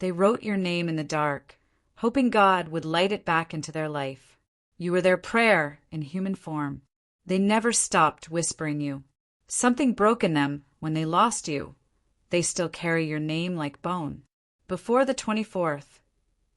They wrote your name in the dark, hoping God would light it back into their life. You were their prayer in human form. They never stopped whispering you. Something broke in them when they lost you. They still carry your name like bone. Before the 24th,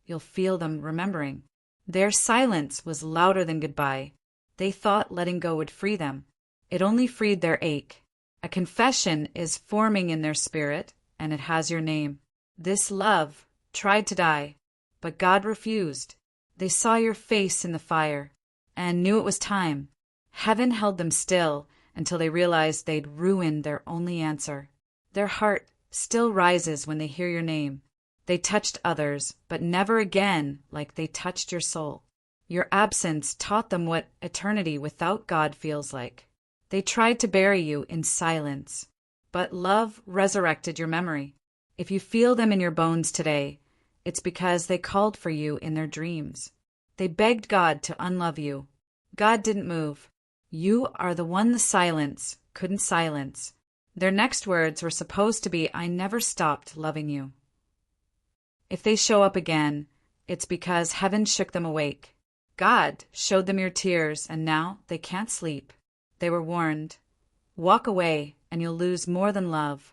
you'll feel them remembering. Their silence was louder than goodbye. They thought letting go would free them. It only freed their ache. A confession is forming in their spirit, and it has your name. This love tried to die, but God refused. They saw your face in the fire and knew it was time. Heaven held them still until they realized they'd ruined their only answer. Their heart still rises when they hear your name. They touched others, but never again like they touched your soul. Your absence taught them what eternity without God feels like. They tried to bury you in silence, but love resurrected your memory. If you feel them in your bones today, it's because they called for you in their dreams. They begged God to unlove you. God didn't move. You are the one the silence couldn't silence. Their next words were supposed to be, "I never stopped loving you." If they show up again, it's because heaven shook them awake. God showed them your tears, and now they can't sleep. They were warned. Walk away, and you'll lose more than love.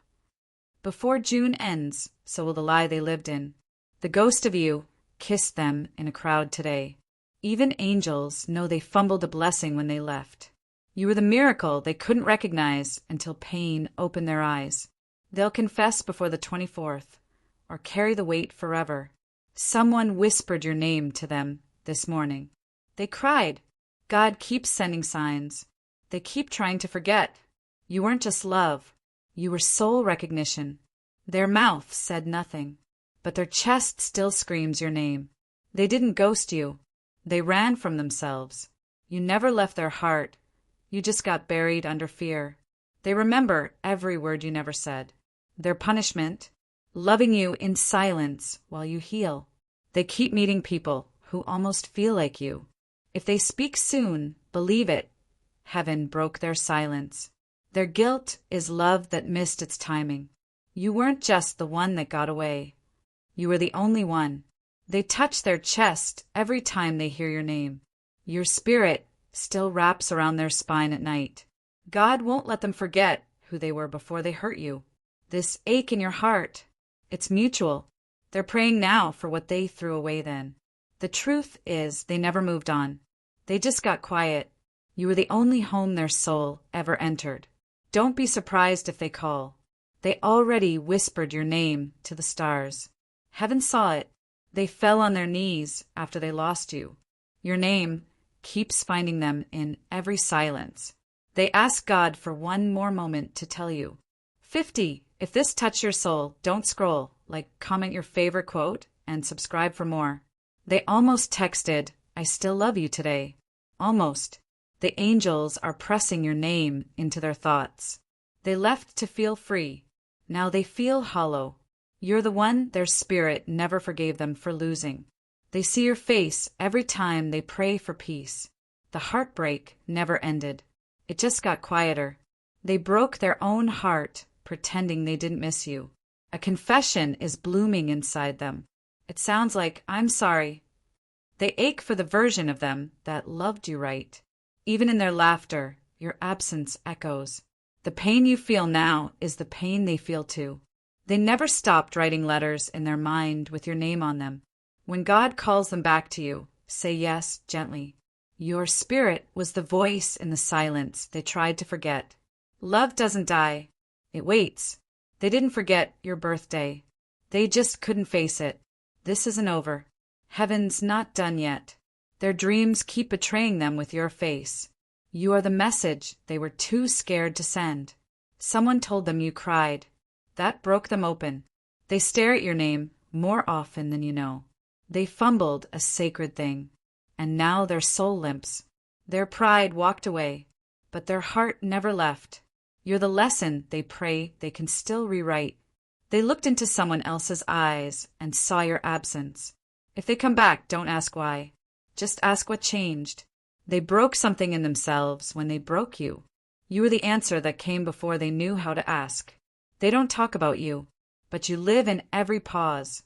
Before June ends, so will the lie they lived in. The ghost of you kissed them in a crowd today. Even angels know they fumbled a blessing when they left. You were the miracle they couldn't recognize until pain opened their eyes. They'll confess before the 24th, or carry the weight forever. Someone whispered your name to them this morning. They cried. God keeps sending signs. They keep trying to forget. You weren't just love. You were soul recognition. Their mouth said nothing, but their chest still screams your name. They didn't ghost you. They ran from themselves. You never left their heart. You just got buried under fear. They remember every word you never said. Their punishment, loving you in silence while you heal. They keep meeting people who almost feel like you. If they speak soon, believe it. Heaven broke their silence. Their guilt is love that missed its timing. You weren't just the one that got away. You were the only one. They touch their chest every time they hear your name. Your spirit still wraps around their spine at night. God won't let them forget who they were before they hurt you. This ache in your heart, it's mutual. They're praying now for what they threw away then. The truth is they never moved on. They just got quiet. You were the only home their soul ever entered. Don't be surprised if they call. They already whispered your name to the stars. Heaven saw it. They fell on their knees after they lost you. Your name keeps finding them in every silence. They ask God for one more moment to tell you. 50. If this touched your soul, don't scroll. Comment your favorite quote and subscribe for more. They almost texted, "I still love you" today. Almost. The angels are pressing your name into their thoughts. They left to feel free. Now they feel hollow. You're the one their spirit never forgave them for losing. They see your face every time they pray for peace. The heartbreak never ended. It just got quieter. They broke their own heart, pretending they didn't miss you. A confession is blooming inside them. It sounds like, "I'm sorry." They ache for the version of them that loved you right. Even in their laughter, your absence echoes. The pain you feel now is the pain they feel too. They never stopped writing letters in their mind with your name on them. When God calls them back to you, say yes gently. Your spirit was the voice in the silence they tried to forget. Love doesn't die. It waits. They didn't forget your birthday. They just couldn't face it. This isn't over. Heaven's not done yet. Their dreams keep betraying them with your face. You are the message they were too scared to send. Someone told them you cried. That broke them open. They stare at your name more often than you know. They fumbled a sacred thing, and now their soul limps. Their pride walked away, but their heart never left. You're the lesson they pray they can still rewrite. They looked into someone else's eyes and saw your absence. If they come back, don't ask why. Just ask what changed. They broke something in themselves when they broke you. You were the answer that came before they knew how to ask. They don't talk about you, but you live in every pause.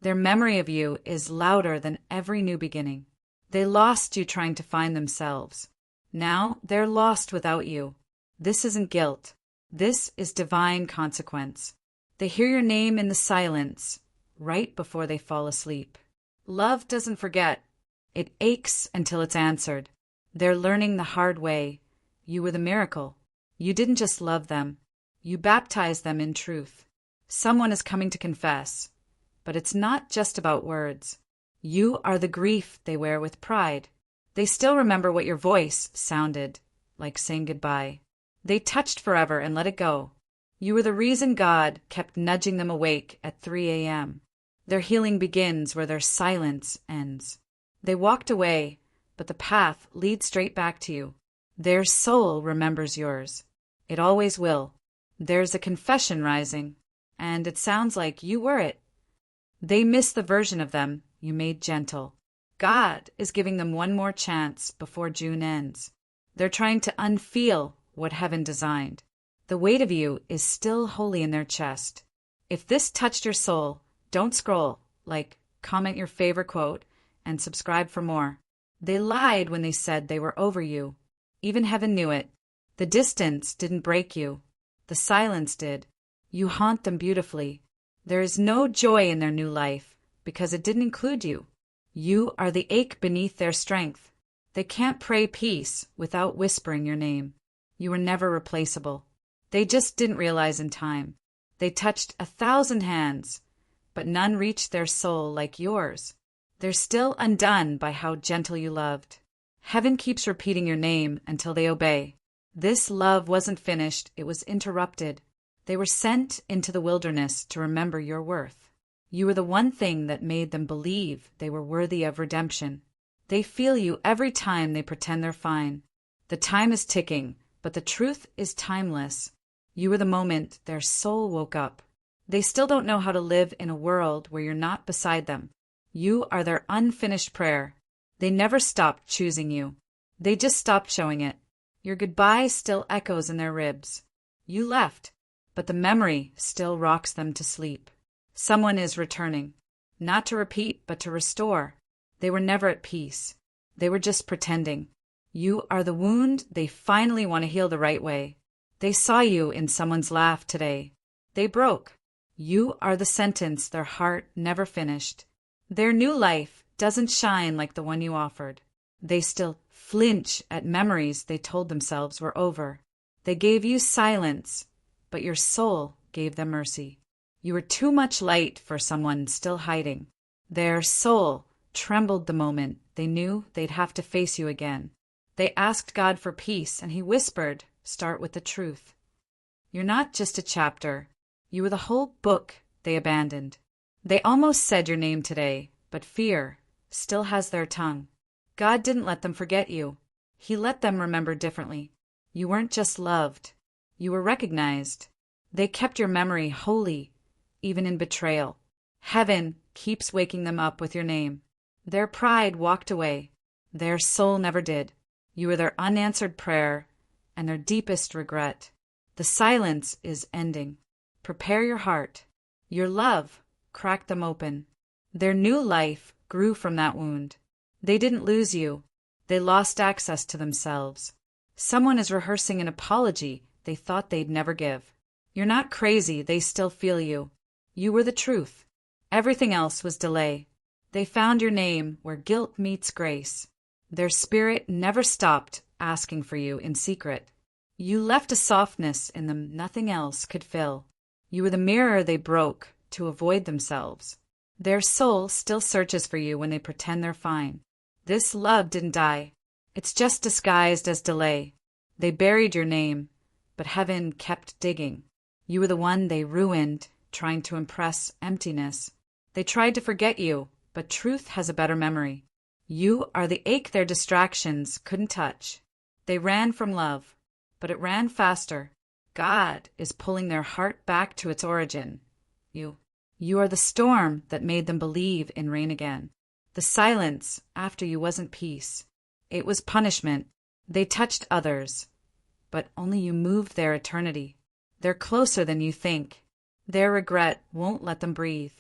Their memory of you is louder than every new beginning. They lost you trying to find themselves. Now they're lost without you. This isn't guilt. This is divine consequence. They hear your name in the silence, right before they fall asleep. Love doesn't forget. It aches until it's answered. They're learning the hard way. You were the miracle. You didn't just love them. You baptized them in truth. Someone is coming to confess. But it's not just about words. You are the grief they wear with pride. They still remember what your voice sounded like saying goodbye. They touched forever and let it go. You were the reason God kept nudging them awake at 3 a.m. Their healing begins where their silence ends. They walked away, but the path leads straight back to you. Their soul remembers yours. It always will. There's a confession rising, and it sounds like you were it. They miss the version of them you made gentle. God is giving them one more chance before June ends. They're trying to unfeel what heaven designed. The weight of you is still holy in their chest. If this touched your soul, don't scroll, comment your favorite quote, and subscribe for more. They lied when they said they were over you. Even heaven knew it. The distance didn't break you. The silence did. You haunt them beautifully. There is no joy in their new life because it didn't include you. You are the ache beneath their strength. They can't pray peace without whispering your name. You were never replaceable. They just didn't realize in time. They touched 1,000 hands, but none reached their soul like yours. They're still undone by how gentle you loved. Heaven keeps repeating your name until they obey. This love wasn't finished, it was interrupted. They were sent into the wilderness to remember your worth. You were the one thing that made them believe they were worthy of redemption. They feel you every time they pretend they're fine. The time is ticking, but the truth is timeless. You were the moment their soul woke up. They still don't know how to live in a world where you're not beside them. You are their unfinished prayer. They never stopped choosing you. They just stopped showing it. Your goodbye still echoes in their ribs. You left, but the memory still rocks them to sleep. Someone is returning, not to repeat, but to restore. They were never at peace. They were just pretending. You are the wound they finally want to heal the right way. They saw you in someone's laugh today. They broke. You are the sentence their heart never finished. Their new life doesn't shine like the one you offered. They still flinch at memories they told themselves were over. They gave you silence, but your soul gave them mercy. You were too much light for someone still hiding. Their soul trembled the moment they knew they'd have to face you again. They asked God for peace, and He whispered, "Start with the truth." You're not just a chapter. You were the whole book they abandoned. They almost said your name today, but fear still has their tongue. God didn't let them forget you. He let them remember differently. You weren't just loved. You were recognized. They kept your memory holy, even in betrayal. Heaven keeps waking them up with your name. Their pride walked away. Their soul never did. You were their unanswered prayer and their deepest regret. The silence is ending. Prepare your heart. Your love cracked them open. Their new life grew from that wound. They didn't lose you. They lost access to themselves. Someone is rehearsing an apology they thought they'd never give. You're not crazy, they still feel you. You were the truth. Everything else was delay. They found your name where guilt meets grace. Their spirit never stopped asking for you in secret. You left a softness in them nothing else could fill. You were the mirror they broke to avoid themselves. Their soul still searches for you when they pretend they're fine. This love didn't die. It's just disguised as delay. They buried your name, but heaven kept digging. You were the one they ruined, trying to impress emptiness. They tried to forget you, but truth has a better memory. You are the ache their distractions couldn't touch. They ran from love, but it ran faster. God is pulling their heart back to its origin. You are the storm that made them believe in rain again. The silence after you wasn't peace. It was punishment. They touched others, but only you moved their eternity. They're closer than you think. Their regret won't let them breathe.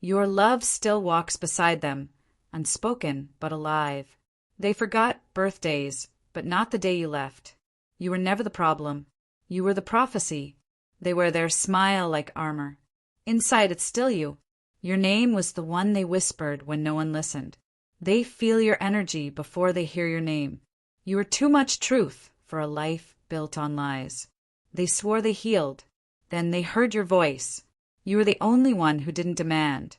Your love still walks beside them, unspoken but alive. They forgot birthdays, but not the day you left. You were never the problem. You were the prophecy. They wear their smile like armor. Inside, it's still you. Your name was the one they whispered when no one listened. They feel your energy before they hear your name. You were too much truth for a life built on lies. They swore they healed. Then they heard your voice. You were the only one who didn't demand.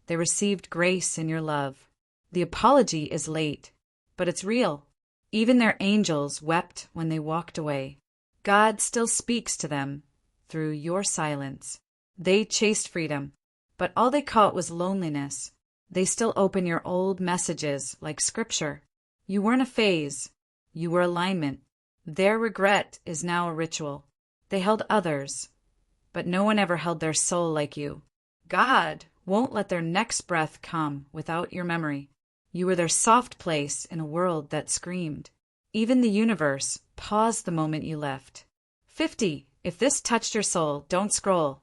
They received grace in your love. The apology is late, but it's real. Even their angels wept when they walked away. God still speaks to them through your silence. They chased freedom, but all they caught was loneliness. They still open your old messages like scripture. You weren't a phase. You were alignment. Their regret is now a ritual. They held others, but no one ever held their soul like you. God won't let their next breath come without your memory. You were their soft place in a world that screamed. Even the universe paused the moment you left. 50. If this touched your soul, don't scroll.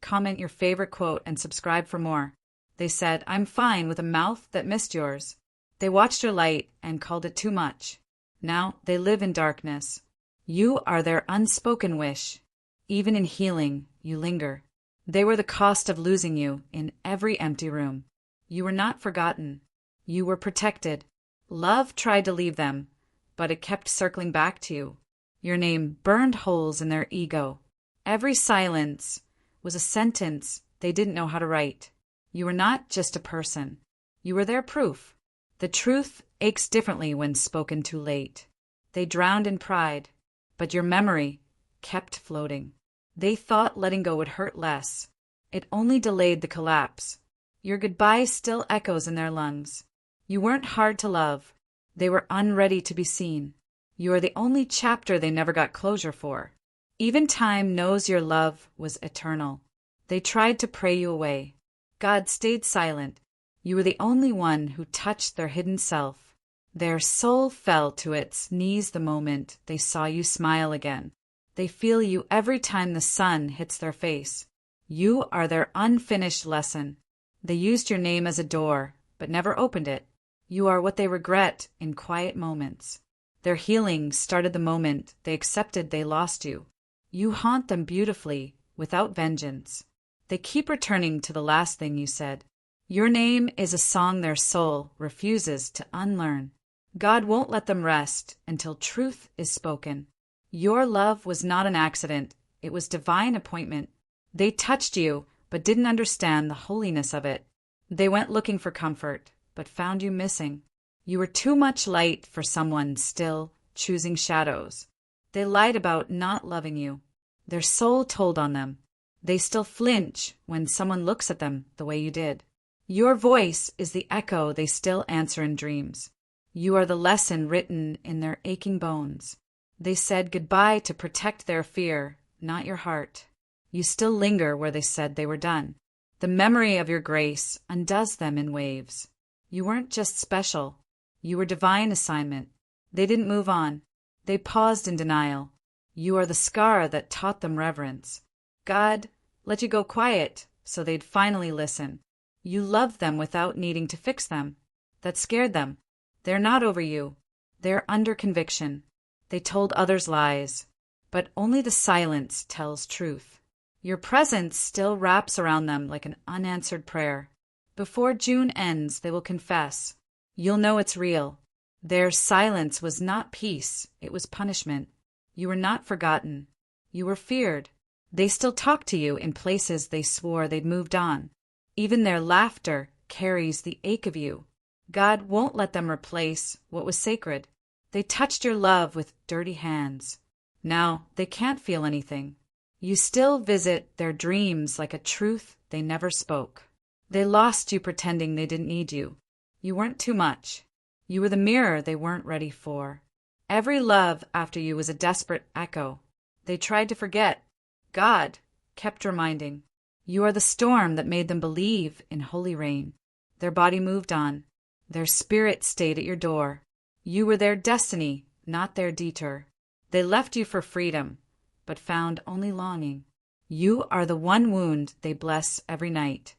Comment your favorite quote and subscribe for more. They said, I'm fine with a mouth that missed yours. They watched your light and called it too much. Now they live in darkness. You are their unspoken wish. Even in healing, you linger. They were the cost of losing you in every empty room. You were not forgotten. You were protected. Love tried to leave them, but it kept circling back to you. Your name burned holes in their ego. Every silence was a sentence they didn't know how to write. You were not just a person. You were their proof. The truth aches differently when spoken too late. They drowned in pride, but your memory kept floating. They thought letting go would hurt less. It only delayed the collapse. Your goodbye still echoes in their lungs. You weren't hard to love. They were unready to be seen. You are the only chapter they never got closure for. Even time knows your love was eternal. They tried to pray you away. God stayed silent. You were the only one who touched their hidden self. Their soul fell to its knees the moment they saw you smile again. They feel you every time the sun hits their face. You are their unfinished lesson. They used your name as a door, but never opened it. You are what they regret in quiet moments. Their healing started the moment they accepted they lost you. You haunt them beautifully, without vengeance. They keep returning to the last thing you said. Your name is a song their soul refuses to unlearn. God won't let them rest until truth is spoken. Your love was not an accident. It was divine appointment. They touched you, but didn't understand the holiness of it. They went looking for comfort, but found you missing. You were too much light for someone still choosing shadows. They lied about not loving you. Their soul told on them. They still flinch when someone looks at them the way you did. Your voice is the echo they still answer in dreams. You are the lesson written in their aching bones. They said goodbye to protect their fear, not your heart. You still linger where they said they were done. The memory of your grace undoes them in waves. You weren't just special. You were divine assignment. They didn't move on. They paused in denial. You are the scar that taught them reverence. God let you go quiet so they'd finally listen. You loved them without needing to fix them. That scared them. They're not over you. They're under conviction. They told others lies, but only the silence tells truth. Your presence still wraps around them like an unanswered prayer. Before June ends, they will confess. You'll know it's real. Their silence was not peace, it was punishment. You were not forgotten. You were feared. They still talk to you in places they swore they'd moved on. Even their laughter carries the ache of you. God won't let them replace what was sacred. They touched your love with dirty hands. Now they can't feel anything. You still visit their dreams like a truth they never spoke. They lost you pretending they didn't need you. You weren't too much. You were the mirror they weren't ready for. Every love after you was a desperate echo. They tried to forget. God kept reminding. You are the storm that made them believe in holy rain. Their body moved on. Their spirit stayed at your door. You were their destiny, not their detour. They left you for freedom, but found only longing. You are the one wound they bless every night.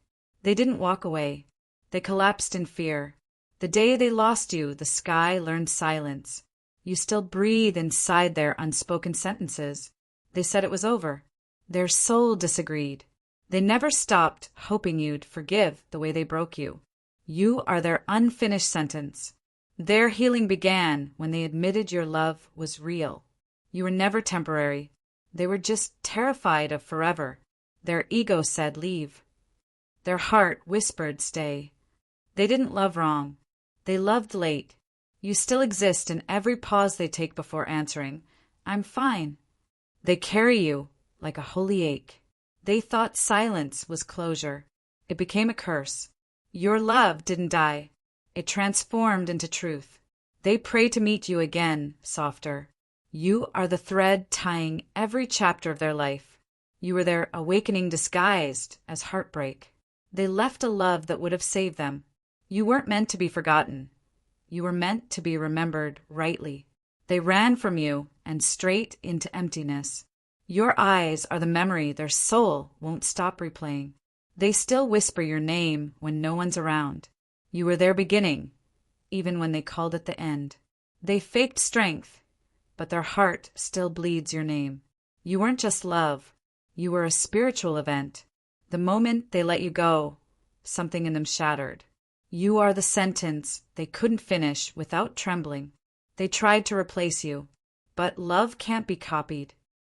They didn't walk away. They collapsed in fear. The day they lost you, the sky learned silence. You still breathe inside their unspoken sentences. They said it was over. Their soul disagreed. They never stopped hoping you'd forgive the way they broke you. You are their unfinished sentence. Their healing began when they admitted your love was real. You were never temporary. They were just terrified of forever. Their ego said leave. Their heart whispered stay. They didn't love wrong. They loved late. You still exist in every pause they take before answering, I'm fine. They carry you like a holy ache. They thought silence was closure. It became a curse. Your love didn't die. It transformed into truth. They pray to meet you again, softer. You are the thread tying every chapter of their life. You were their awakening disguised as heartbreak. They left a love that would have saved them. You weren't meant to be forgotten. You were meant to be remembered rightly. They ran from you and straight into emptiness. Your eyes are the memory their soul won't stop replaying. They still whisper your name when no one's around. You were their beginning, even when they called it the end. They faked strength, but their heart still bleeds your name. You weren't just love. You were a spiritual event. The moment they let you go, something in them shattered. You are the sentence they couldn't finish without trembling. They tried to replace you, but love can't be copied.